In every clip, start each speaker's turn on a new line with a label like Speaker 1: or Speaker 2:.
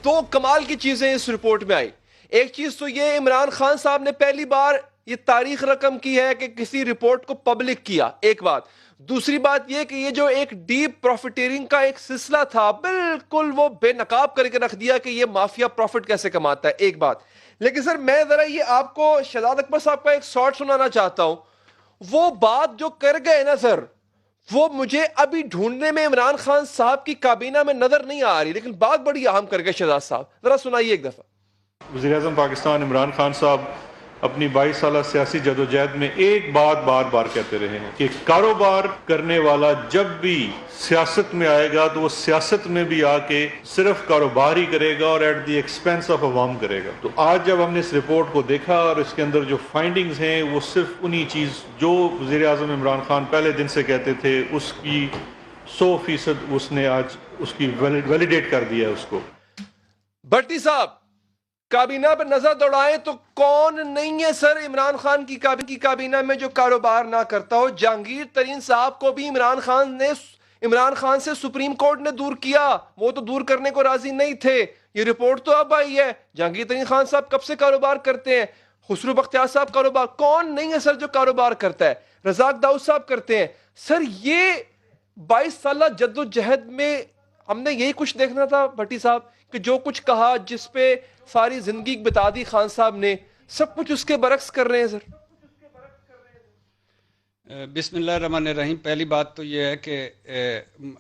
Speaker 1: دو کمال کی چیزیں اس رپورٹ میں آئی. ایک چیز تو یہ عمران خان صاحب نے پہلی بار یہ تاریخ رقم کی ہے کہ کسی رپورٹ کو پبلک کیا, ایک بات. دوسری بات یہ کہ یہ جو ایک ڈیپ پروفیٹیرنگ کا ایک سلسلہ تھا بالکل وہ بے نقاب کر کے رکھ دیا کہ یہ مافیا پروفٹ کیسے کماتا ہے, ایک بات. لیکن سر میں ذرا یہ آپ کو شہزاد اکبر صاحب کا ایک شارٹ سنانا چاہتا ہوں. وہ بات جو کر گئے نا سر, وہ مجھے ابھی ڈھونڈنے میں عمران خان صاحب کی کابینہ میں نظر نہیں آ رہی, لیکن بات بڑی اہم کر گئے شہزاد صاحب, ذرا سنائیے ایک دفعہ.
Speaker 2: وزیر اعظم پاکستان عمران خان صاحب اپنی 22 سالہ سیاسی جدوجہد میں ایک بات بار بار کہتے رہے ہیں کہ کاروبار کرنے والا جب بھی سیاست میں آئے گا تو وہ سیاست میں بھی آ کے صرف کاروبار ہی کرے گا اور ایٹ دی ایکسپینس آف عوام کرے گا. تو آج جب ہم نے اس رپورٹ کو دیکھا اور اس کے اندر جو فائنڈنگز ہیں وہ صرف انہی چیز جو وزیر اعظم عمران خان پہلے دن سے کہتے تھے اس کی 100% اس نے آج اس کی ویلیڈیٹ کر دیا ہے اس کو.
Speaker 1: بھٹی صاحب کابینہ پر نظر دوڑائیں تو کون نہیں ہے سر عمران خان کی کابینہ میں جو کاروبار نہ کرتا ہو. جہانگیر ترین صاحب کو بھی عمران خان سے سپریم کورٹ نے دور کیا, وہ تو دور کرنے کو راضی نہیں تھے. یہ رپورٹ تو اب آئی ہے. جہانگیر ترین خان صاحب کب سے کاروبار کرتے ہیں, خسرو بختیار صاحب کاروبار, کون نہیں ہے سر جو کاروبار کرتا ہے. رزاق داؤد صاحب کرتے ہیں. سر یہ 22 سالہ جد و جہد میں ہم نے یہی کچھ دیکھنا تھا بھٹی صاحب, کہ جو کچھ کہا جس پہ ساری زندگی بتا دی خان صاحب نے, سب کچھ اس کے برعکس کر رہے ہیں سر.
Speaker 3: بسم اللہ الرحمن الرحیم. پہلی بات تو یہ ہے کہ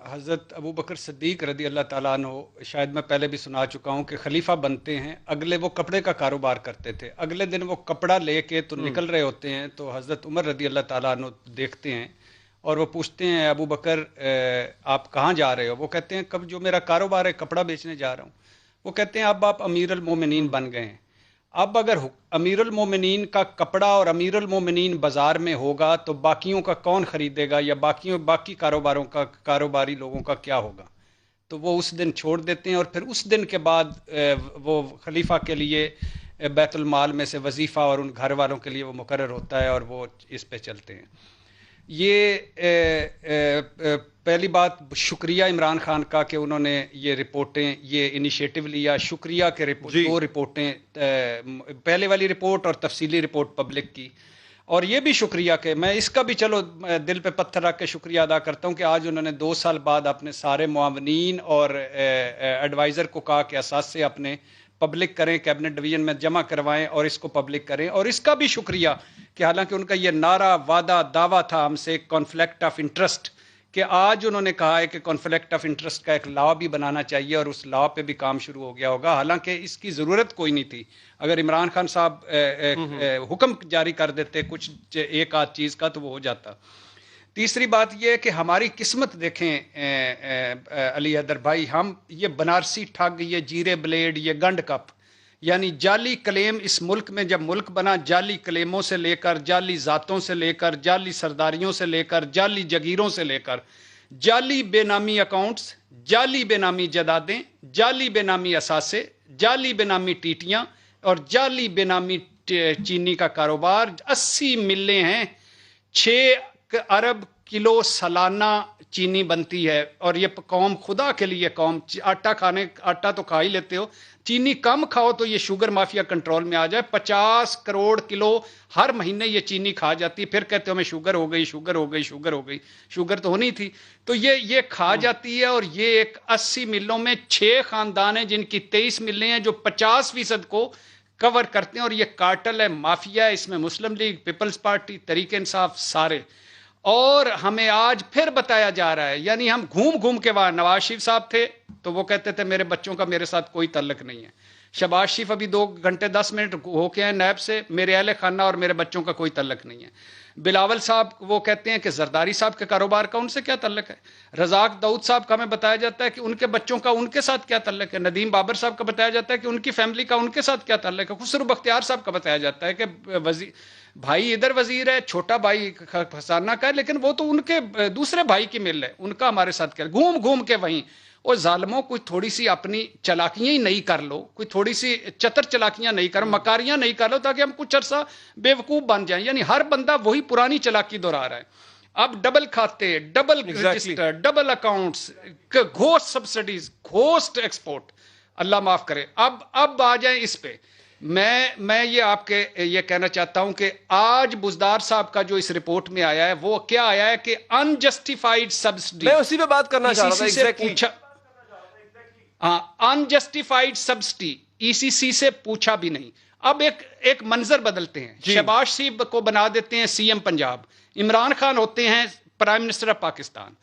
Speaker 3: حضرت ابو بکر صدیق رضی اللہ تعالیٰ عنہ, شاید میں پہلے بھی سنا چکا ہوں کہ خلیفہ بنتے ہیں, اگلے وہ کپڑے کا کاروبار کرتے تھے, اگلے دن وہ کپڑا لے کے تو نکل رہے ہوتے ہیں, تو حضرت عمر رضی اللہ تعالیٰ عنہ دیکھتے ہیں اور وہ پوچھتے ہیں ابو بکر آپ کہاں جا رہے ہو؟ وہ کہتے ہیں کب جو میرا کاروبار ہے کپڑا بیچنے جا رہا ہوں. وہ کہتے ہیں اب آپ امیر المومنین بن گئے ہیں, اب اگر امیر المومنین کا کپڑا اور امیر المومنین بازار میں ہوگا تو باقیوں کا کون خریدے گا, یا باقی کاروباروں کا کاروباری لوگوں کا کیا ہوگا؟ تو وہ اس دن چھوڑ دیتے ہیں اور پھر اس دن کے بعد وہ خلیفہ کے لیے بیت المال میں سے وظیفہ اور ان گھر والوں کے لیے وہ مقرر ہوتا ہے اور وہ اس پہ چلتے ہیں. یہ پہلی بات شکریہ عمران خان کا کہ انہوں نے یہ رپورٹیں, یہ انیشیٹو لیا. شکریہ کہ دو رپورٹیں, پہلے والی رپورٹ اور تفصیلی رپورٹ پبلک کی. اور یہ بھی شکریہ کہ میں اس کا بھی چلو دل پہ پتھر رکھ کے شکریہ ادا کرتا ہوں کہ آج انہوں نے 2 سال بعد اپنے سارے معاونین اور ایڈوائزر کو کہا کہ اثاثے اپنے پبلک کریں, کیبنٹ ڈویژن میں جمع کروائیں اور اس کو پبلک کریں. اور اس کا بھی شکریہ کہ حالانکہ ان کا یہ نعرہ وعدہ دعویٰ تھا ہم سے کانفلکٹ آف انٹرسٹ, کہ آج انہوں نے کہا ہے کہ کانفلکٹ آف انٹرسٹ کا ایک لا بھی بنانا چاہیے اور اس لا پہ بھی کام شروع ہو گیا ہوگا, حالانکہ اس کی ضرورت کوئی نہیں تھی. اگر عمران خان صاحب حکم جاری کر دیتے کچھ ایک آدھ چیز کا تو وہ ہو جاتا. تیسری بات یہ ہے کہ ہماری قسمت دیکھیں علی حیدر بھائی, ہم یہ بنارسی ٹھگ, یہ جیرے بلیڈ, یہ گنڈ کپ, یعنی جعلی کلیم اس ملک میں جب ملک بنا, جعلی کلیموں سے لے کر, جعلی ذاتوں سے لے کر, جعلی سرداریوں سے لے کر, جعلی جگیروں سے لے کر, جعلی بے نامی اکاؤنٹس, جعلی بے نامی جدادیں, جعلی بے نامی اثاثے, جعلی بے نامی ٹیٹیاں اور جعلی بے نامی چینی کا کاروبار. 80 ملیں ہیں, 6 ارب کلو سالانہ چینی بنتی ہے. اور یہ قوم, خدا کے لیے قوم, آٹا تو کھا ہی لیتے ہو, چینی کم کھاؤ تو یہ شوگر مافیا کنٹرول میں آ جائے. 50 کروڑ کلو ہر مہینے یہ چینی کھا جاتی, پھر کہتے ہو میں شوگر ہو گئی, شوگر ہو گئی, شوگر ہو گئی. شوگر تو ہونی تھی. تو یہ کھا جاتی ہے. اور یہ ایک 80 ملوں میں 6 خاندان ہیں جن کی 23 ملیں ہیں جو 50% کو کور کرتے ہیں. اور یہ کارٹل ہے, مافیا ہے, اس میں مسلم league, Peoples party, Tehreek Insaf, سارے. اور ہمیں آج پھر بتایا جا رہا ہے, یعنی ہم گھوم کے وہاں, نواز شریف صاحب تھے تو وہ کہتے تھے میرے بچوں کا میرے ساتھ کوئی تعلق نہیں ہے. شہباز شریف ابھی 2 گھنٹے 10 منٹ ہو کے ہیں نیب سے, میرے اہل خانہ اور میرے بچوں کا کوئی تعلق نہیں ہے. بلاول صاحب وہ کہتے ہیں کہ زرداری صاحب کے کاروبار کا ان سے کیا تعلق ہے. رزاق داؤد صاحب کا ہمیں بتایا جاتا ہے کہ ان کے بچوں کا ان کے ساتھ کیا تعلق ہے. ندیم بابر صاحب کا بتایا جاتا ہے کہ ان کی فیملی کا ان کے ساتھ کیا تعلق ہے. خسرو بختیار صاحب کا بتایا جاتا ہے کہ بھائی ادھر وزیر ہے, چھوٹا بھائی خزانہ کا ہے, لیکن وہ تو ان کے دوسرے بھائی کی مل ہے, ان کا ہمارے ساتھ کیا. گھوم کے وہیں. اور ظالموں کوئی تھوڑی سی اپنی چلاکیاں ہی نہیں کر لو, کوئی تھوڑی سی چتر چلاکیاں نہیں کرو, مکاریاں نہیں کر لو تاکہ ہم کچھ عرصہ بے وقوف بن جائیں. یعنی ہر بندہ وہی پرانی چلاکی دہرا رہا ہے. اب ڈبل کھاتے, double register, double accounts, ghost subsidies, ghost export. اللہ معاف کرے. اب آ جائیں اس پہ. میں یہ آپ کے یہ کہنا چاہتا ہوں کہ آج بزدار صاحب کا جو اس رپورٹ میں آیا ہے وہ کیا آیا ہے کہ انجسٹیفائیڈ سبسڈی.
Speaker 1: میں اسی پہ بات کرنا چاہ رہا تھا. ایگزیکٹلی
Speaker 3: ہاں, انجسٹیفائیڈ سبسڈی ای سی سی سے پوچھا بھی نہیں. اب ایک منظر بدلتے ہیں. شہباز شریف کو بنا دیتے ہیں سی ایم پنجاب, عمران خان ہوتے ہیں پرائم منسٹر آف پاکستان.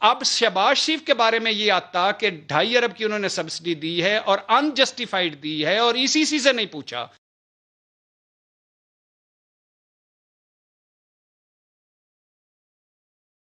Speaker 3: اب شہباز شریف کے بارے میں یہ آتا کہ 2.5 ارب کی انہوں نے سبسڈی دی ہے اور انجسٹیفائیڈ دی ہے اور ای سی سی سے نہیں پوچھا.